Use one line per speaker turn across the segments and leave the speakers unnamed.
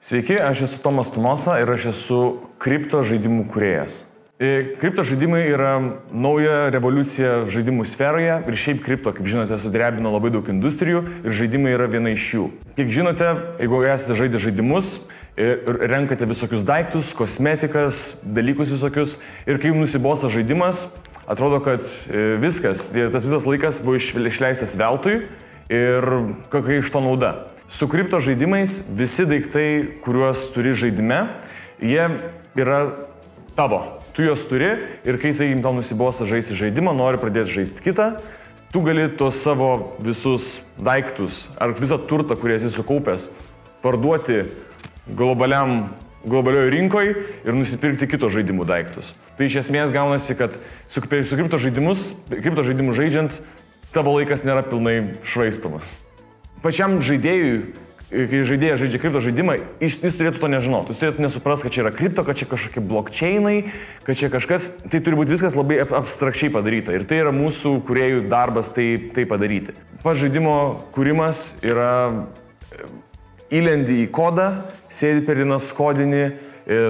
Sveiki, aš esu Tomas Tumosa ir aš esu kripto žaidimų kūrėjas. Kripto žaidimai yra nauja revoliucija žaidimų sferoje ir šiaip kripto, kaip žinote, sudrebino labai daug industrijų ir žaidimai yra viena iš jų. Kiek žinote, jeigu esate žaidę žaidimus ir renkate visokius daiktus, kosmetikas, dalykus visokius ir kai jums nusibosta žaidimas, atrodo, kad viskas, tas visas laikas buvo išleistas veltui ir kokia iš to nauda. Su kripto žaidimais visi daiktai, kuriuos turi žaidime, jie yra tavo. Tu juos turi ir kai, sakykim, tau nusibosta žaisti žaidimą, nori pradėti žaisti kitą, tu gali tos savo visus daiktus ar visą turtą, kurį esi sukaupęs, parduoti globalioje rinkoje ir nusipirkti kito žaidimų daiktus. Tai iš esmės gaunasi, kad su kripto žaidimu žaidžiant, tavo laikas nėra pilnai švaistomas. Pačiam žaidėjui, kai žaidėjas žaidžia kripto žaidimą, jis turėtų to nežinoti. Jis turėtų nesupras, kad čia yra kripto, kad čia kažkokie blockchainai, kad čia kažkas. Tai turi būti viskas labai abstrakčiai padaryta. Ir tai yra mūsų kūrėjų darbas tai padaryti. Pats žaidimo kūrimas yra įlendi į kodą, sėdi per dienas kodinį,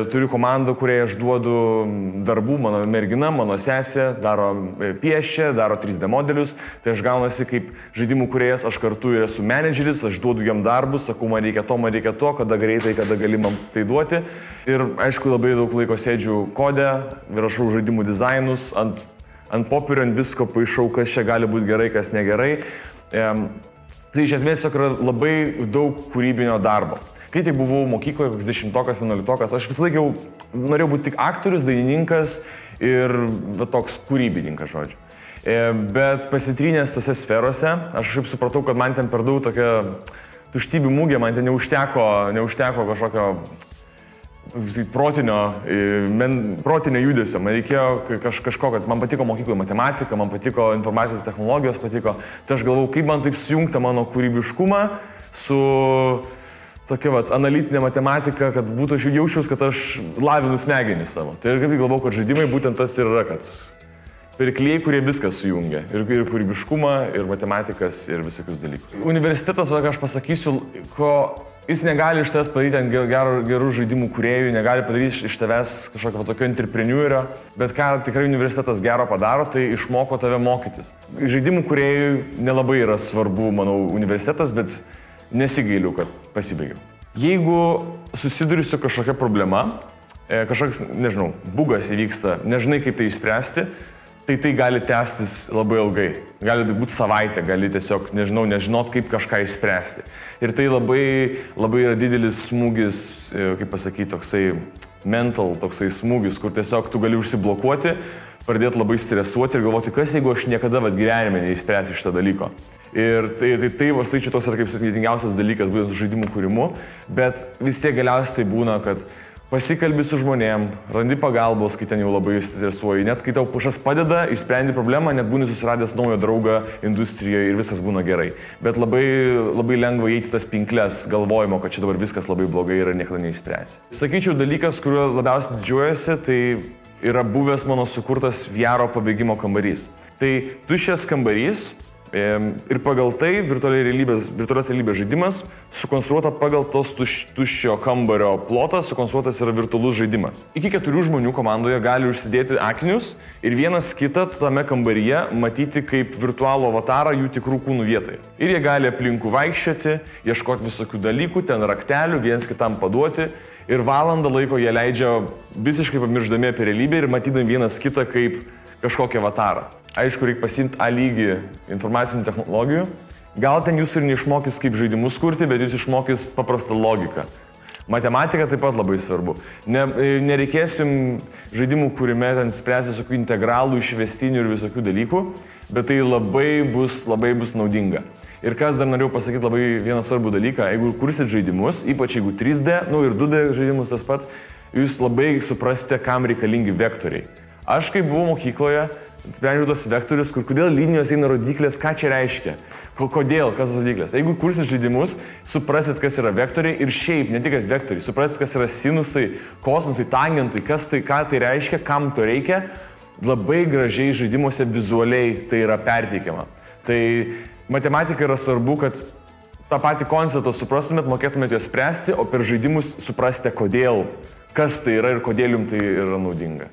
turiu komandą, kuriai aš duodu darbų, mano mergina, mano sesė, daro piešia, daro 3D modelius, tai aš gaunasi kaip žaidimų kūrėjas, aš kartu ir esu menedžeris, aš duodu jam darbus, sakau, man reikia to, kada greitai, kada gali man tai duoti. Ir aišku, labai daug laiko sėdžiu kode, rašau žaidimų dizainus, ant popierio, ant visko paišau, kas čia gali būti gerai, kas negerai. Tai iš esmės yra labai daug kūrybinio darbo. Kai tai buvau mokykloje, koks 10-okas, 11-okas, aš visą laiką jau norėjau būti tik aktorius, dainininkas ir toks kūrybininkas, žodžiu. Bet pasitrynęs tose sferose, aš kažkaip supratau, kad man ten per daug tokia tuštybių mūgė, man ten neužteko kažkokio protinio judesio. Man reikėjo kažko, kad man patiko mokykloje matematika, man patiko informacijos technologijos, patiko. Tai aš galvojau, kaip man taip sujungta mano kūrybiškumą su tokia analitinė matematika, kad būtų aš jaučiaus, kad aš lavinu smegenis savo. Tai ir kaip galvojau, kad žaidimai būtent tas ir yra, kad pirkliai, kurie viskas sujungia. Ir kūrybiškumą, ir matematikas, ir visokius dalykus. Universitetas, aš pasakysiu, jis negali iš tavęs padaryti ant gerų žaidimų kūrėjų, negali padaryti iš tavęs kažkokio tokio entrepreneurio, bet ką tikrai universitetas gero padaro, tai išmoko tave mokytis. Žaidimų kūrėjų nelabai yra svarbu, manau, universitetas, bet nesigailiu, kad pasibaigiau. Jeigu susiduri su kažkokia problema, kažkoks, nežinau, bugas įvyksta, nežinai kaip tai išspręsti, tai gali tęstis labai ilgai. Gali būti savaitė, gali tiesiog, nežinot kaip kažką išspręsti. Ir tai labai yra didelis smūgis, kaip pasakyti, toksai mental, toksai smūgis, kur tiesiog tu gali užsiblokuoti, pradėti labai stresuoti ir galvoti, kas jeigu aš niekada gyvenime neišspręsiu šitą dalyko. Ir tai vasakyčiau, tos yra kaip sudėtingiausias dalykas, būtent su žaidimų kūrimu, bet vis tiek galiausiai tai būna, kad pasikalbi su žmonėm, randi pagalbos, kai ten jau labai stresuoji, net kai tau kažkas padeda, išsprendi problemą, net būni susiradęs naują draugą industrijoje ir viskas būna gerai. Bet labai lengva įeiti tas pinkles galvojimo, kad čia dabar viskas labai blogai ir niekada neišspręsi. Sakyčiau, dalykas, kuriuo labiausiai didžiuojasi, tai yra buvęs mano sukurtas VR pabėgimo kambarys. Tai tuščias kambarys ir pagal tai virtualios realybės žaidimas sukonstruota pagal tos tuščio kambario plotą, sukonstruotas yra virtualus žaidimas. Iki 4 žmonių komandoje gali užsidėti akinius ir vienas kitą tame kambaryje matyti kaip virtualų avatarą jų tikrų kūnų vietoje. Ir jie gali aplinkų vaikščioti, ieškoti visokių dalykų, ten raktelių, viens kitam paduoti. Ir valandą laiko jie leidžia visiškai pamirždami apie realybę ir matydami vienas kitą kaip kažkokią avatarą. Aišku, reikia pasiimti A lygį informacinių technologijų. Gal ten jūs ir neišmokys kaip žaidimus kurti, bet jūs išmokys paprastą logiką. Matematika taip pat labai svarbu. Nereikės jums žaidimų kūrime ten spręsti visokių integralų, išvestinių ir visokių dalykų, bet tai labai bus naudinga. Ir kas dar norėjau pasakyti labai vieną svarbų dalyką, jeigu kursit žaidimus, ypač jeigu 3D, ir 2D žaidimus tas pat, jūs labai suprasite, kam reikalingi vektoriai. Aš kai buvau mokykloje, sprendžiau tos vektorius, kodėl linijos eina rodiklės, ką čia reiškia, kodėl, kas rodiklės. Jeigu kursit žaidimus, suprasit, kas yra vektoriai ir šiaip, ne tik vektoriai, suprasit, kas yra sinusai, kosinusai, tangentai, ką tai reiškia, kam to reikia, labai gražiai žaidimuose vizualiai tai yra perteikiama. Tai matematika yra svarbu, kad tą patį konceptą suprastumėt, mokėtumėt juos spręsti, o per žaidimus suprasite kodėl, kas tai yra ir kodėl jums tai yra naudinga.